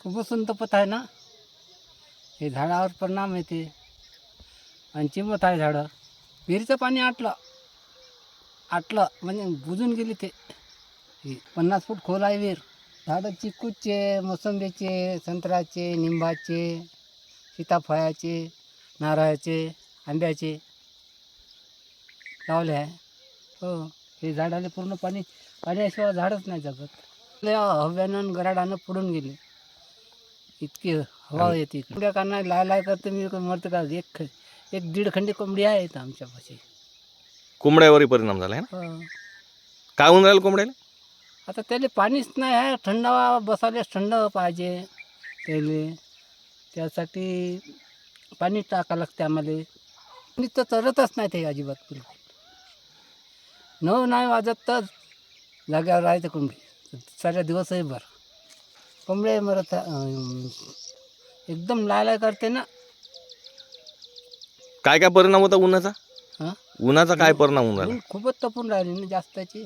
खूपच संतपत आहे ना. हे झाडावर परिणाम येते आणि चिमत आहे झाडं. विहिरीचं पाणी आटलं म्हणजे बुजून गेली ते. 50 फूट खोल आहे विहीर. झाडं चिकूचे, मोसंबीचे, संत्र्याचे, निंबाचे, सीताफळाचे, नारळाचे, आंब्याचे लावले आहे. हो, हे झाडाला पूर्ण पाण्याशिवाय झाडच नाही जगत. हव्यानं आणि गराडानं पुढून गेले. इतकी हवा येते इकडे. का नाही लाय करते मी मरते का. एक दीड खंडी कोंबडी आहेत आमच्यापाशी. कोंबड्यावरही परिणाम झाला आहे ना. हो. काय होऊन राहिलं कोंबड्याला? आता त्याला पाणीच नाही आहे. बसायला थंड पाहिजे त्याले. त्यासाठी पाणी टाकावं लागते आम्हाला. मी तर चरतच नाही ते अजिबात बिलकुल. नाही वाजत तर जाग्यावर राहायचं कोंबडी साऱ्या दिवसही बरं. कोंबडे मरत एकदम लाय करते ना. काय काय परिणाम होता उन्हाचा? हां, उन्हाचा काय परिणाम होऊन राहिला? खूपच तपून राहिली ना जास्तची.